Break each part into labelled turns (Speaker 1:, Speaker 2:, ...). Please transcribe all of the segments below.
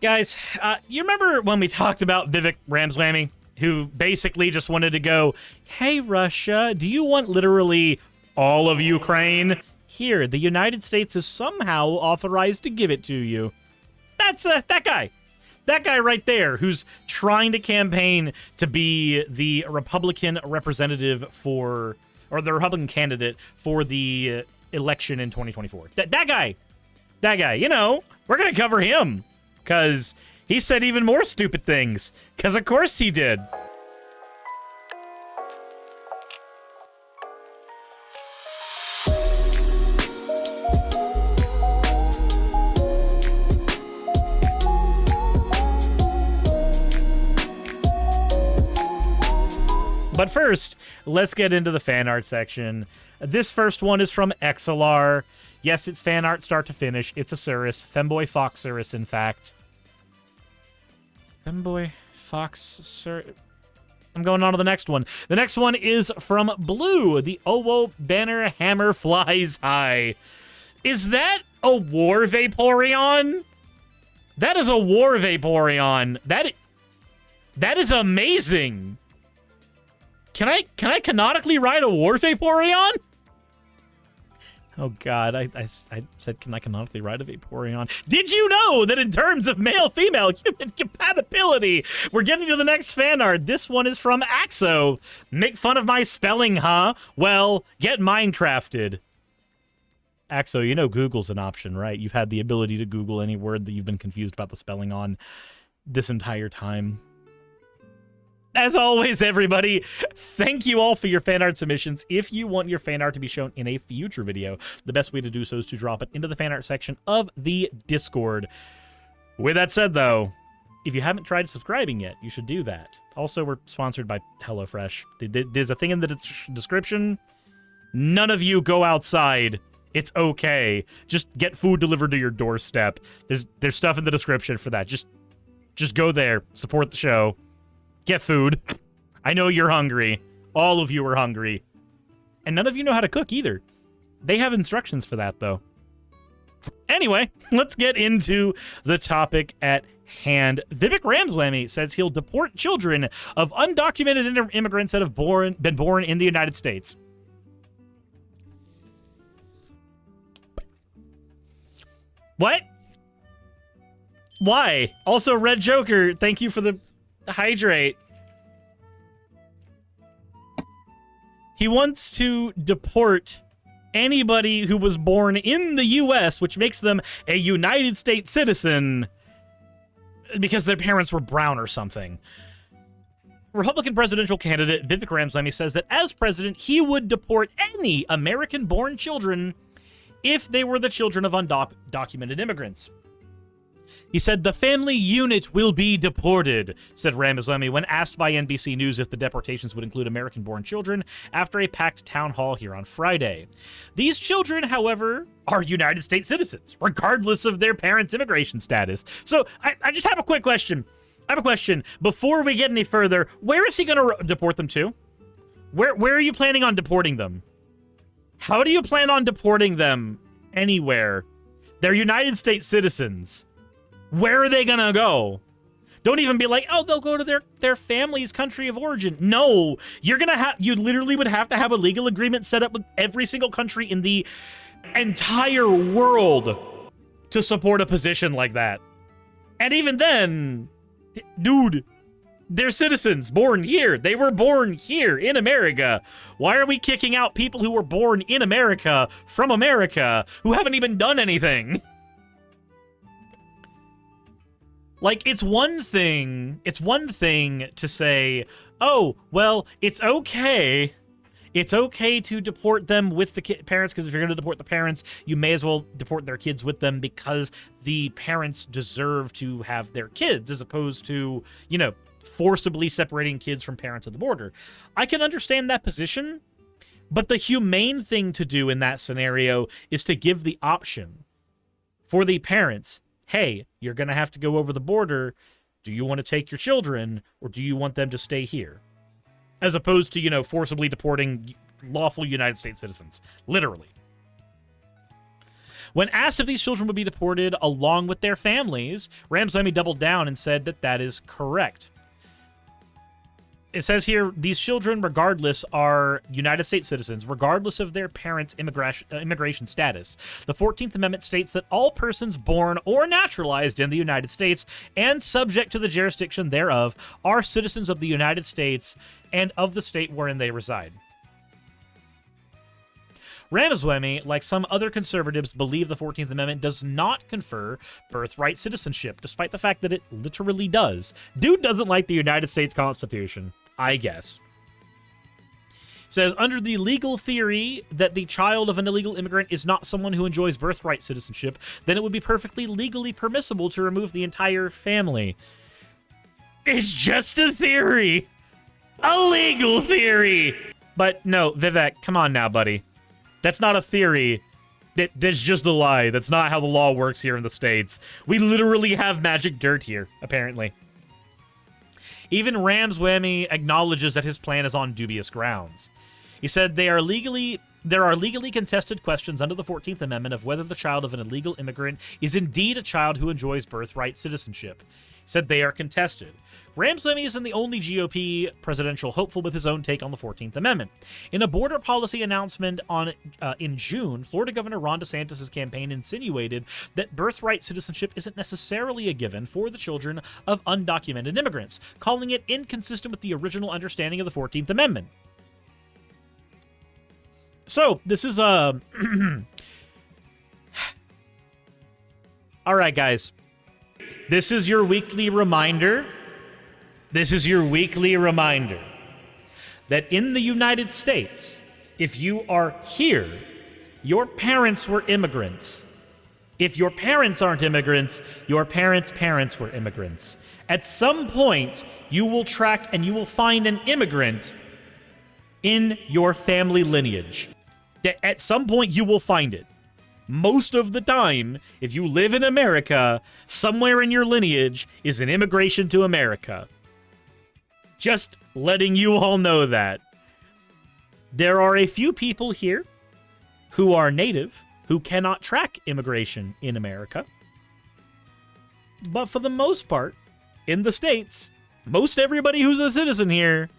Speaker 1: Guys, you remember when we talked about Vivek Ramaswamy, who basically just wanted to go, hey, Russia, do you want literally all of Ukraine? Here, the United States is somehow authorized to give it to you. That's that guy. That guy right there who's trying to campaign to be the Republican representative for, or the Republican candidate for the election in 2024. That guy, you know, we're going to cover him because he said even more stupid things, because of course he did. But first, let's get into the fan art section. This first one is from XLR. Yes, it's fan art start to finish. It's a Suris. Femboy Fox Suris, in fact. Femboy Fox Suris. I'm going on to the next one. The next one is from Blue. The Owo Banner Hammer Flies High. Is that a War Vaporeon? That is a War Vaporeon. That is amazing. Can I canonically ride a War Vaporeon? Oh god, I said can I canonically ride a Vaporeon? Did you know that in terms of male-female human compatibility, we're getting to the next fan art. This one is from Axo. Make fun of my spelling, huh? Well, get Minecrafted. Axo, you know Google's an option, right? You've had the ability to Google any word that you've been confused about the spelling on this entire time. As always, everybody, thank you all for your fan art submissions. If you want your fan art to be shown in a future video, the best way to do so is to drop it into the fan art section of the Discord. With that said, though, if you haven't tried subscribing yet, you should do that. Also, we're sponsored by HelloFresh. There's a thing in the description. None of you go outside. It's okay. Just get food delivered to your doorstep. There's stuff in the description for that. Just go there. Support the show. Get food. I know you're hungry. All of you are hungry. And none of you know how to cook either. They have instructions for that, though. Anyway, let's get into the topic at hand. Vivek Ramaswamy says he'll deport children of undocumented immigrants that have been born in the United States. What? Why? Also, Red Joker, thank you for the hydrate. He wants to deport anybody who was born in the U.S., which makes them a United States citizen because their parents were brown or something. Republican presidential candidate Vivek Ramaswamy says that as president, he would deport any American-born children if they were the children of undocumented immigrants. He said, the family unit will be deported, said Ramaswamy when asked by NBC News if the deportations would include American-born children after a packed town hall here on Friday. These children, however, are United States citizens, regardless of their parents' immigration status. So I just have a quick question. I have a question. Before we get any further, where is he going to deport them to? Where are you planning on deporting them? How do you plan on deporting them anywhere? They're United States citizens. Where are they gonna go? Don't even be like, oh, they'll go to their family's country of origin. No, you literally would have to have a legal agreement set up with every single country in the entire world to support a position like that. And even then, dude, they're citizens born here. They were born here in America. Why are we kicking out people who were born in America from America who haven't even done anything? Like, it's one thing to say, oh, well, it's okay to deport them with the parents, because if you're going to deport the parents, you may as well deport their kids with them because the parents deserve to have their kids, as opposed to, you know, forcibly separating kids from parents at the border. I can understand that position, but the humane thing to do in that scenario is to give the option for the parents. Hey, you're going to have to go over the border. Do you want to take your children, or do you want them to stay here? As opposed to, you know, forcibly deporting lawful United States citizens. Literally. When asked if these children would be deported along with their families, Ramaswamy doubled down and said that that is correct. It says here, these children, regardless, are United States citizens, regardless of their parents' immigration status. The 14th Amendment states that all persons born or naturalized in the United States and subject to the jurisdiction thereof are citizens of the United States and of the state wherein they reside. Ramaswamy, like some other conservatives, believe the 14th Amendment does not confer birthright citizenship, despite the fact that it literally does. Dude doesn't like the United States Constitution, I guess. Says, under the legal theory that the child of an illegal immigrant is not someone who enjoys birthright citizenship, then it would be perfectly legally permissible to remove the entire family. It's just a theory. A legal theory. But no, Vivek, come on now, buddy. That's not a theory. That's just a lie. That's not how the law works here in the States. We literally have magic dirt here, apparently. Even Ramaswamy acknowledges that his plan is on dubious grounds. He said there are legally contested questions under the 14th Amendment of whether the child of an illegal immigrant is indeed a child who enjoys birthright citizenship. He said they are contested. Ramaswamy isn't the only GOP presidential hopeful with his own take on the 14th Amendment. In a border policy announcement in June, Florida Governor Ron DeSantis' campaign insinuated that birthright citizenship isn't necessarily a given for the children of undocumented immigrants, calling it inconsistent with the original understanding of the 14th Amendment. So, this is a... All right, guys. This is your weekly reminder. This is your weekly reminder that in the United States, if you are here, your parents were immigrants. If your parents aren't immigrants, your parents' parents were immigrants. At some point, you will track and you will find an immigrant in your family lineage. At some point, you will find it. Most of the time, if you live in America, somewhere in your lineage is an immigration to America. Just letting you all know that. There are a few people here who are native, who cannot track immigration in America. But for the most part, in the States, most everybody who's a citizen here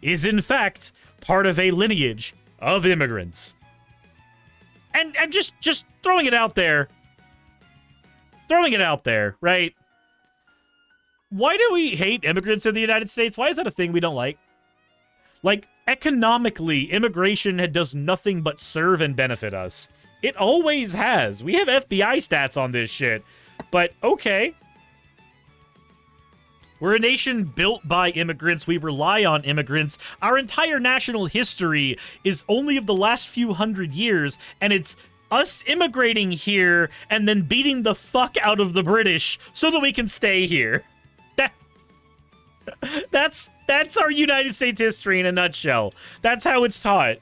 Speaker 1: is in fact part of a lineage of immigrants. And I'm just throwing it out there. Throwing it out there, right? Why do we hate immigrants in the United States? Why is that a thing we don't like? Like, economically, immigration does nothing but serve and benefit us. It always has. We have FBI stats on this shit. But, okay. We're a nation built by immigrants. We rely on immigrants. Our entire national history is only of the last few hundred years, and it's us immigrating here and then beating the fuck out of the British so that we can stay here. That's our United States history in a nutshell. That's how it's taught.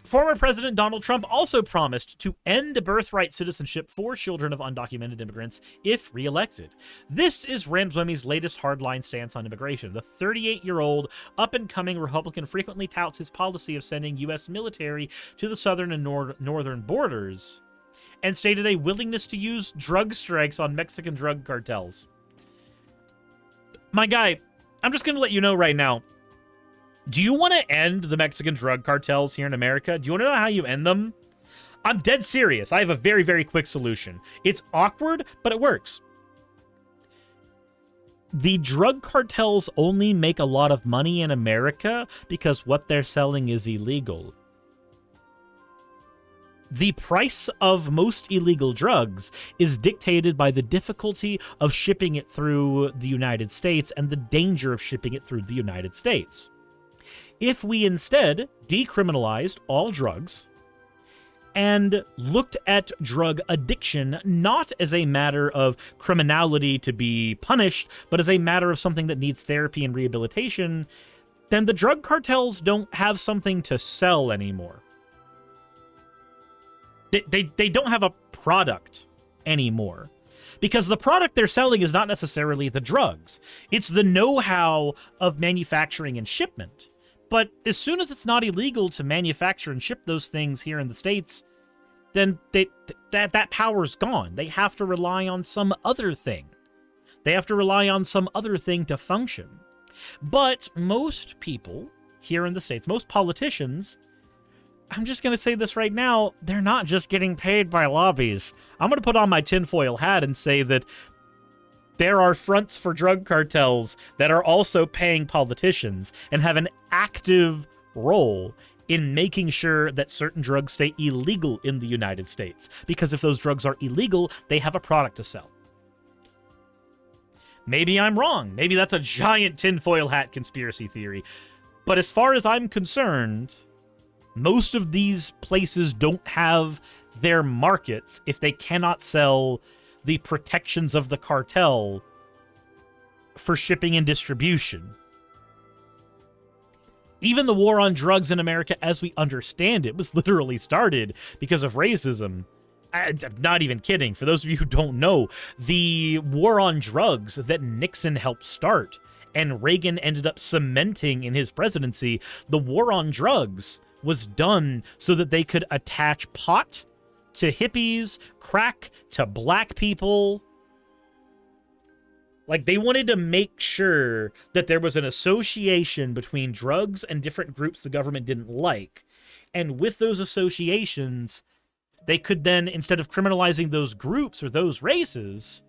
Speaker 1: Former President Donald Trump also promised to end birthright citizenship for children of undocumented immigrants if reelected. This is Ramaswamy's latest hardline stance on immigration. The 38-year-old up-and-coming Republican frequently touts his policy of sending U.S. military to the southern and northern borders, and stated a willingness to use drug strikes on Mexican drug cartels. My guy, I'm just going to let you know right now, do you want to end the Mexican drug cartels here in America? Do you want to know how you end them? I'm dead serious. I have a very, very quick solution. It's awkward, but it works. The drug cartels only make a lot of money in America because what they're selling is illegal. The price of most illegal drugs is dictated by the difficulty of shipping it through the United States and the danger of shipping it through the United States. If we instead decriminalized all drugs and looked at drug addiction not as a matter of criminality to be punished, but as a matter of something that needs therapy and rehabilitation, then the drug cartels don't have something to sell anymore. They don't have a product anymore. Because the product they're selling is not necessarily the drugs. It's the know-how of manufacturing and shipment. But as soon as it's not illegal to manufacture and ship those things here in the States, then that power's gone. They have to rely on some other thing. They have to rely on some other thing to function. But most people here in the States, most politicians, I'm just going to say this right now, they're not just getting paid by lobbies. I'm going to put on my tinfoil hat and say that there are fronts for drug cartels that are also paying politicians and have an active role in making sure that certain drugs stay illegal in the United States. Because if those drugs are illegal, they have a product to sell. Maybe I'm wrong. Maybe that's a giant tinfoil hat conspiracy theory. But as far as I'm concerned, most of these places don't have their markets if they cannot sell the protections of the cartel for shipping and distribution. Even the war on drugs in America, as we understand it, was literally started because of racism. I'm not even kidding. For those of you who don't know, the war on drugs that Nixon helped start and Reagan ended up cementing in his presidency, the war on drugs was done so that they could attach pot to hippies, crack to black people. Like, they wanted to make sure that there was an association between drugs and different groups the government didn't like. And with those associations, they could then, instead of criminalizing those groups or those races,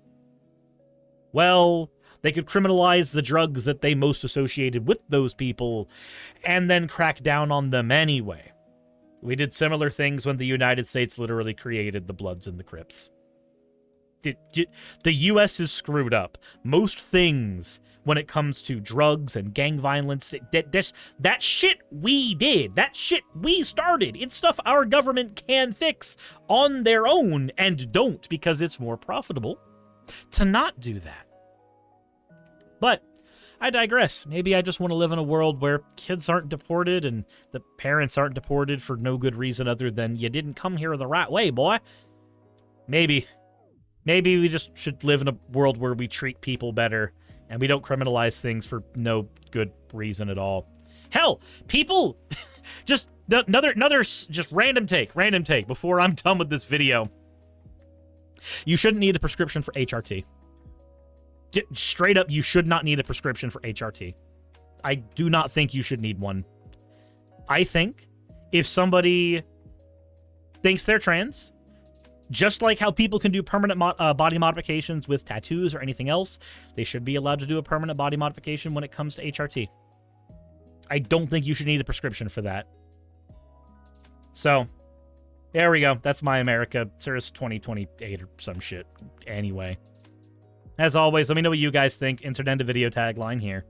Speaker 1: well, they could criminalize the drugs that they most associated with those people and then crack down on them anyway. We did similar things when the United States literally created the Bloods and the Crips. The U.S. is screwed up. Most things when it comes to drugs and gang violence, that shit we did, that shit we started, it's stuff our government can fix on their own and don't because it's more profitable to not do that. But I digress. Maybe I just want to live in a world where kids aren't deported and the parents aren't deported for no good reason other than you didn't come here the right way, boy. Maybe we just should live in a world where we treat people better and we don't criminalize things for no good reason at all. Hell, people, just another just random take before I'm done with this video. You shouldn't need a prescription for HRT. Straight up, you should not need a prescription for HRT. I do not think you should need one. I think if somebody thinks they're trans, just like how people can do permanent body modifications with tattoos or anything else, they should be allowed to do a permanent body modification when it comes to HRT. I don't think you should need a prescription for that. So, there we go. That's my America. Suris 2028 or some shit. Anyway. As always, let me know what you guys think. Insert end of video tagline here.